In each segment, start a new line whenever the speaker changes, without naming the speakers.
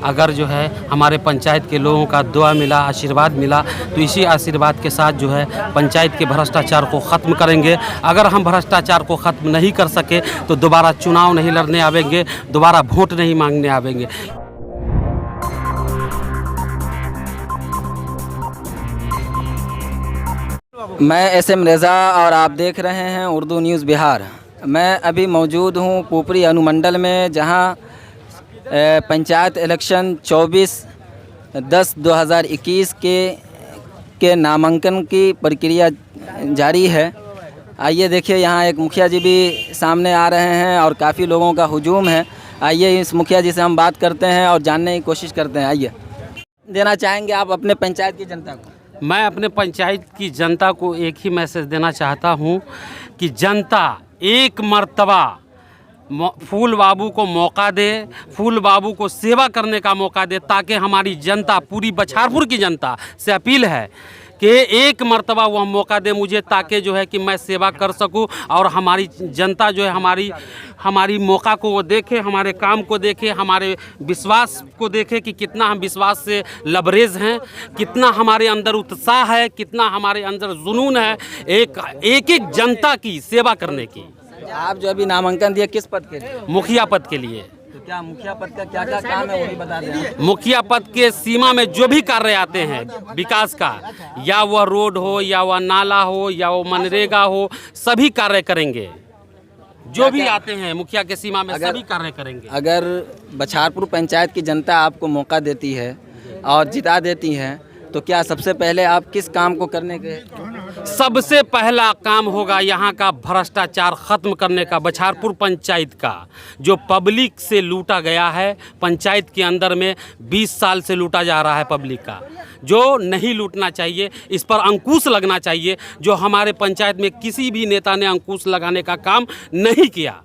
अगर जो है हमारे पंचायत के लोगों का दुआ मिला, आशीर्वाद मिला, तो इसी आशीर्वाद के साथ जो है पंचायत के भ्रष्टाचार को ख़त्म करेंगे। अगर हम भ्रष्टाचार को ख़त्म नहीं कर सके तो दोबारा चुनाव नहीं लड़ने आवेंगे, दोबारा वोट नहीं मांगने आवेंगे।
मैं SM रज़ा और आप देख रहे हैं उर्दू न्यूज़ बिहार। मैं अभी मौजूद हूं पुपरी अनुमंडल में, जहां पंचायत इलेक्शन 24/10/2021 के नामांकन की प्रक्रिया जारी है। आइए देखिए, यहां एक मुखिया जी भी सामने आ रहे हैं और काफ़ी लोगों का हुजूम है। आइए इस मुखिया जी से हम बात करते हैं और जानने की कोशिश करते हैं। आइए, देना चाहेंगे आप अपने पंचायत की जनता को?
मैं अपने पंचायत की जनता को एक ही मैसेज देना चाहता हूं कि जनता एक मर्तबा फूल बाबू को मौका दे, फूल बाबू को सेवा करने का मौका दे, ताकि हमारी जनता, पूरी बछारपुर की जनता से अपील है कि एक मर्तबा वह मौका दे मुझे, ताकि जो है कि मैं सेवा कर सकूं और हमारी जनता जो है हमारी मौका को वो देखे, हमारे काम को देखे, हमारे विश्वास को देखे कि कितना हम विश्वास से लबरेज हैं, कितना हमारे अंदर उत्साह है, कितना हमारे अंदर जुनून है एक जनता की सेवा करने की।
आप जो अभी नामांकन दिए किस पद के लिए?
मुखिया पद के लिए।
तो क्या मुखिया पद का क्या क्या काम है वो भी बता दें।
मुखिया पद के सीमा में जो भी कार्य आते हैं विकास का, या वह रोड हो, या वह नाला हो, या वो मनरेगा हो, सभी कार्य करेंगे। जो भी आते हैं मुखिया के सीमा में सभी कार्य करेंगे।
अगर बछारपुर पंचायत की जनता आपको मौका देती है और जिता देती है, तो क्या सबसे पहले आप किस काम को करने के?
सबसे पहला काम होगा यहाँ का भ्रष्टाचार खत्म करने का। बछारपुर पंचायत का जो पब्लिक से लूटा गया है, पंचायत के अंदर में 20 साल से लूटा जा रहा है पब्लिक का, जो नहीं लूटना चाहिए, इस पर अंकुश लगना चाहिए। जो हमारे पंचायत में किसी भी नेता ने अंकुश लगाने का काम नहीं किया।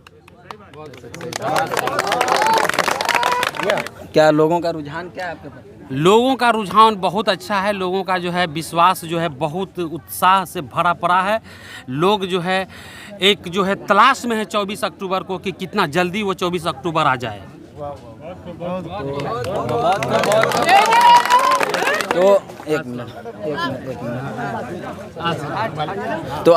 क्या लोगों का रुझान क्या है आपके पास?
लोगों का रुझान बहुत अच्छा है। लोगों का जो है विश्वास जो है बहुत उत्साह से भरा पड़ा है। लोग जो है एक जो है तलाश में है 24 अक्टूबर को कि कितना जल्दी वो 24 अक्टूबर आ जाए।
तो एक मिनट। तो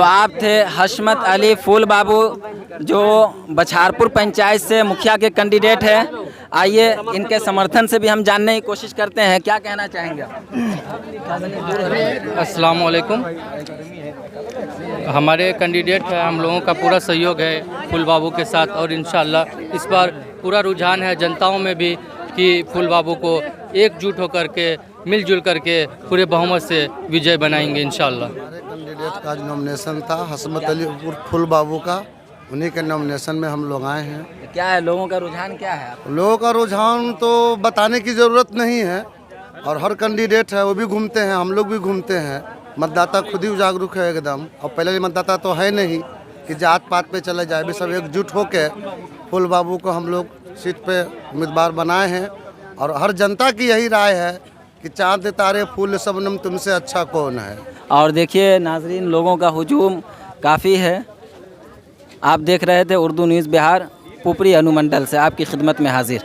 आप थे हशमत अली फूल बाबू, जो बछारपुर पंचायत से मुखिया के कैंडिडेट हैं। आइए इनके समर्थन से भी हम जानने की कोशिश करते हैं, क्या कहना चाहेंगे?
अस्सलाम वालेकुम। हमारे कैंडिडेट है, हम लोगों का पूरा सहयोग है फूल बाबू के साथ, और इंशाल्लाह इस बार पूरा रुझान है जनताओं में भी कि फूल बाबू को एकजुट होकर के, मिलजुल करके पूरे बहुमत से विजय बनाएंगे इंशाल्लाह।
हमारे कैंडिडेट का जो नॉमिनेशन था हशमत अली फूल बाबू का, उन्हीं के नॉमिनेशन में हम लोग आए हैं।
क्या है लोगों का रुझान, क्या है?
लोगों का रुझान तो बताने की ज़रूरत नहीं है, और हर कैंडिडेट है वो भी घूमते हैं, हम लोग भी घूमते हैं। मतदाता खुद ही जागरूक है एकदम, और पहले मतदाता तो है नहीं कि जात पात पे चले जाए, भी सब एकजुट होकर फूल बाबू को हम लोग सीट पे उम्मीदवार बनाए हैं। और हर जनता की यही राय है कि चाँद तारे फूल सबनम तुमसे अच्छा कौन है।
और देखिए नाजरीन, लोगों का हुजूम काफ़ी है। आप देख रहे थे उर्दू न्यूज़ बिहार, पुपरी अनुमंडल से आपकी खिदमत में हाजिर।